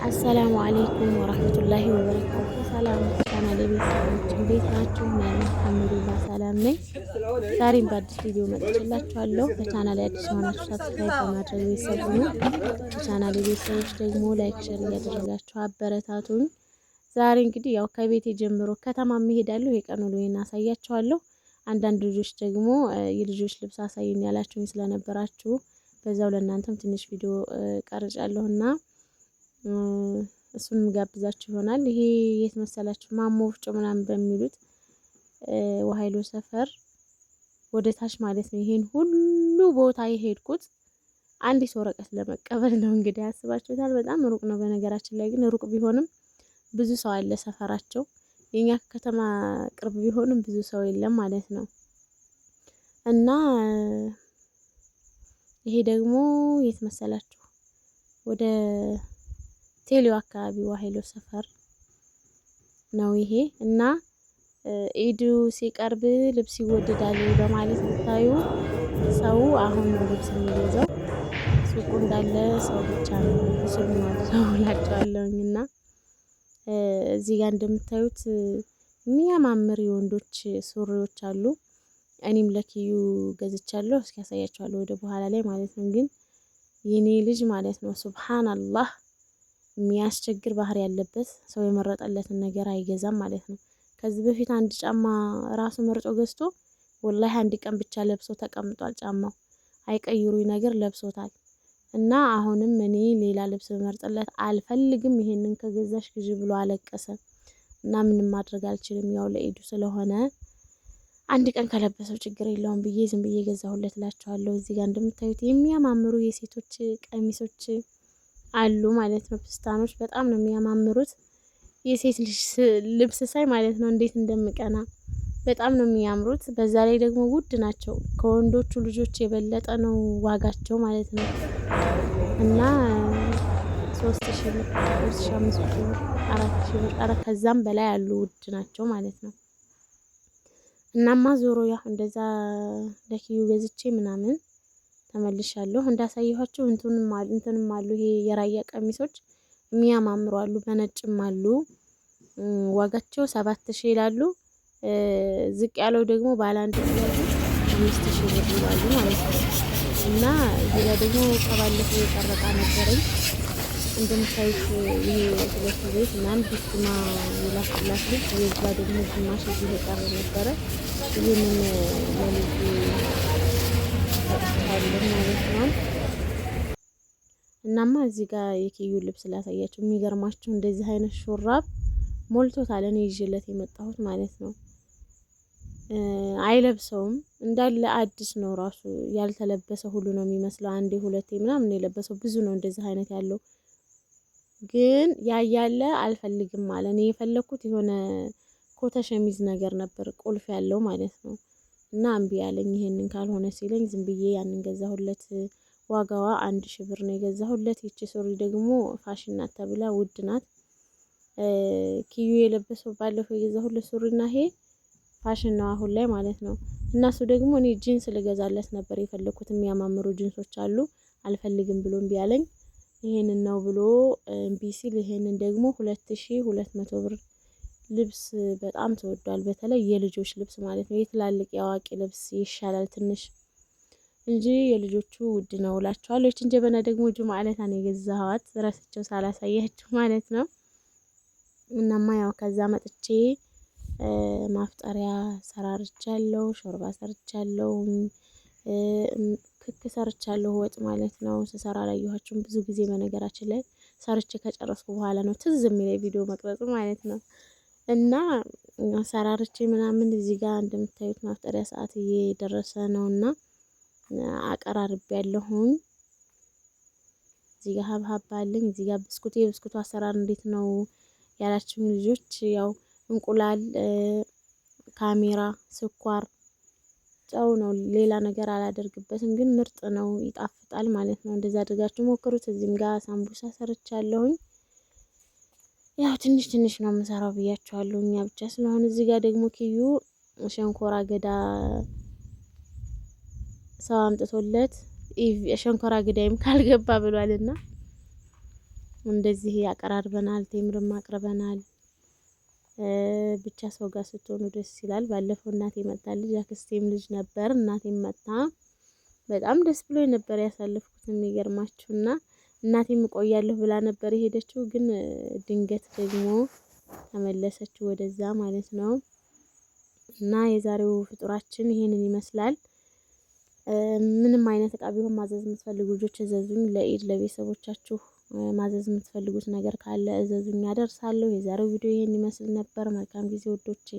አሰላሙ አለይኩም ወራህመቱላሂ ወበረካቱ። ሰላም ቻናል ቤተሰቦች እንዴት ናችሁ? እኔ አልሐምዱሊላህ ሰላም ነኝ። ዛሬም በአዲስ ቪዲዮ መጥቼላችኋለሁ። በቻናል አዲስ የሆናችሁ ሰብስክራይብ በማድረግ ቤተሰብ ሁኑ። በቻናል ቤተሰቦች ደግሞ ላይክ፣ ሼር እያደረጋችሁ አበረታቱኝ። ዛሬ እንግዲህ ያው ከቤቴ ጀምሮ ከተማ እሄዳለሁ። የቀኑ ውሎዬን አሳያችኋለሁ። አንዳንድ ልጆች ደግሞ የልጆች ልብስ አሳዩኝ ያላችሁኝ ስለነበራችሁ በዛው ለእናንተም ትንሽ ቪዲዮ ቀርጫለሁና እሱንም ጋብዛችሁ ይሆናል። ይሄ የት መሰላችሁ? ማሞ ወፍጮ ምናምን በሚሉት ወሃይሎ ሰፈር ወደ ታች ማለት ነው። ይሄን ሁሉ ቦታ የሄድኩት አንዲት ወረቀት ለመቀበል ነው። እንግዲህ ያስባችሁታል። በጣም ሩቅ ነው። በነገራችን ላይ ግን ሩቅ ቢሆንም ብዙ ሰው አለ ሰፈራቸው። የኛ ከተማ ቅርብ ቢሆንም ብዙ ሰው የለም ማለት ነው። እና ይሄ ደግሞ የት መሰላችሁ? ወደ ቴሌው አካባቢ ወሃይሎ ሰፈር ነው ይሄ። እና ኢዱ ሲቀርብ ልብስ ይወደዳል በማለት ብታዩ ሰው አሁን ልብስ የሚገዛው ሱቁ እንዳለ ሰው ብቻ ነው። ስሙ ነው እላቸዋለሁኝ። እና እዚህ ጋር እንደምታዩት የሚያማምር የወንዶች ሱሪዎች አሉ። እኔም ለኪዩ ገዝቻለሁ። እስኪ ያሳያችኋለሁ ወደ በኋላ ላይ ማለት ነው። ግን የኔ ልጅ ማለት ነው ሱብሃንአላህ የሚያስቸግር ባህሪ ያለበት ሰው የመረጠለትን ነገር አይገዛም ማለት ነው። ከዚህ በፊት አንድ ጫማ ራሱ መርጦ ገዝቶ ወላሂ አንድ ቀን ብቻ ለብሶ ተቀምጧል። ጫማው አይቀይሩኝ ነገር ለብሶታል። እና አሁንም እኔ ሌላ ልብስ መርጥለት አልፈልግም፣ ይሄንን ከገዛሽ ግዢ ብሎ አለቀሰ። እና ምንም ማድረግ አልችልም፣ ያው ለኢዱ ስለሆነ አንድ ቀን ከለበሰው ችግር የለውም ብዬ ዝም ብዬ ገዛሁለት እላችኋለሁ። እዚህ ጋር እንደምታዩት የሚያማምሩ የሴቶች ቀሚሶች አሉ ማለት ነው። ፍስታኖች በጣም ነው የሚያማምሩት። የሴት ልብስ ሳይ ማለት ነው እንዴት እንደምቀና በጣም ነው የሚያምሩት። በዛ ላይ ደግሞ ውድ ናቸው። ከወንዶቹ ልጆች የበለጠ ነው ዋጋቸው ማለት ነው። እና 3000 ብር፣ 3500 ብር፣ 4000 ብር ኧረ ከዛም በላይ ያሉ ውድ ናቸው ማለት ነው። እናማ ዞሮ ያው እንደዛ ለኪዩ ገዝቼ ምናምን ተመልሻለሁ። እንዳሳየኋችሁ እንትንም አሉ። ይሄ የራያ ቀሚሶች የሚያማምሩ አሉ፣ በነጭም አሉ። ዋጋቸው 7000 ይላሉ። ዝቅ ያለው ደግሞ ባለ አንድ ያሉ 5000 ብር ይላሉ ማለት ነው። እና እዚህ ጋር ደግሞ ከባለፈው የቀረጣ ነበረኝ እንደምታዩት ይሄ ሁለት ቤት ምናምን ቢስማ የላስላስ ልጅ የዛ ደግሞ ግማሽ እዚህ የቀረ ነበረ። ይህንን ለልጅ ሰጥቻለሁ ማለት ነው። እናማ እዚህ ጋር የኪዩ ልብስ ላሳያችሁ። የሚገርማችሁ እንደዚህ አይነት ሹራብ ሞልቶታል። እኔ ይዤለት የመጣሁት ማለት ነው። አይለብሰውም እንዳለ አዲስ ነው። ራሱ ያልተለበሰ ሁሉ ነው የሚመስለው። አንዴ ሁለቴ ምናምን የለበሰው ብዙ ነው እንደዚህ አይነት ያለው። ግን ያያለ አልፈልግም ማለት እኔ የፈለኩት የሆነ ኮተ ሸሚዝ ነገር ነበር ቁልፍ ያለው ማለት ነው። እና እምቢ ያለኝ ይሄንን ካልሆነ ሲለኝ ዝም ብዬ ያንን ገዛሁለት። ዋጋዋ 1000 ብር ነው የገዛሁለት። ይቺ ሱሪ ደግሞ ፋሽን ናት ተብላ ውድ ናት። ኪዩ የለበሰው ባለፈው የገዛሁለት ሱሪና ይሄ ፋሽን ነው አሁን ላይ ማለት ነው። እና እሱ ደግሞ እኔ ጂንስ ልገዛለት ነበር የፈለኩት። የሚያማምሩ ጂንሶች አሉ። አልፈልግም ብሎ እምቢ ያለኝ ይሄንን ነው ብሎ እምቢ ሲል ይሄንን ደግሞ 2200 ብር ልብስ በጣም ተወዷል። በተለይ የልጆች ልብስ ማለት ነው። የትላልቅ የአዋቂ ልብስ ይሻላል ትንሽ እንጂ የልጆቹ ውድ ነው እላችኋለሁ። እቺ ጀበና ደግሞ ጁምዓ ዕለት ነው የገዛኋት፣ ረስቸው ሳላሳያችሁ ማለት ነው። እናማ ያው ከዛ መጥቼ ማፍጠሪያ ሰራርቻለሁ፣ ሾርባ ሰርቻለሁ፣ ክክ ሰርቻለሁ፣ ወጥ ማለት ነው። ስሰራ አላየኋችሁም ብዙ ጊዜ በነገራችን ላይ ሰርቼ ከጨረስኩ በኋላ ነው ትዝ የሚለኝ ቪዲዮ መቅረጽ ማለት ነው። እና ሰራርቼ ምናምን እዚህ ጋር እንደምታዩት ማፍጠሪያ ሰዓት እየደረሰ ነውና አቀራርቤያለሁኝ። እዚህ ጋር ሀብሀብ አለኝ። እዚህ ጋር ብስኩት፣ የብስኩቱ አሰራር እንዴት ነው ያላችሁኝ ልጆች ያው እንቁላል፣ ካሜራ፣ ስኳር፣ ጨው ነው። ሌላ ነገር አላደርግበትም። ግን ምርጥ ነው፣ ይጣፍጣል ማለት ነው። እንደዛ አድርጋችሁ ሞክሩት። እዚህም ጋር ሳምቡሳ ሰርቻለሁኝ። ያው ትንሽ ትንሽ ነው የምሰራው ብያችኋለሁ፣ እኛ ብቻ ስለሆነ። እዚህ ጋር ደግሞ ኪዩ ሸንኮራ አገዳ ሰው አምጥቶለት ሸንኮራ አገዳይም ካልገባ ብሏልና እንደዚህ ያቀራርበናል። ቴምርም አቅርበናል። ብቻ ሰው ጋር ስትሆኑ ደስ ይላል። ባለፈው እናቴ መጣልኝ፣ አክስቴም ልጅ ነበር፣ እናቴም መጣ። በጣም ደስ ብሎ ነበር ያሳለፍኩት የሚገርማችሁና እናቴም እቆያለሁ ብላ ነበር የሄደችው፣ ግን ድንገት ደግሞ ተመለሰች ወደዛ ማለት ነው። እና የዛሬው ፍጡራችን ይሄንን ይመስላል። ምንም አይነት እቃ ቢሆን ማዘዝ የምትፈልጉ ልጆች እዘዙኝ። ለኢድ ለቤተሰቦቻችሁ ማዘዝ የምትፈልጉት ነገር ካለ እዘዙኝ፣ አደርሳለሁ። የዛሬው ቪዲዮ ይሄን ይመስል ነበር። መልካም ጊዜ ወዶቼ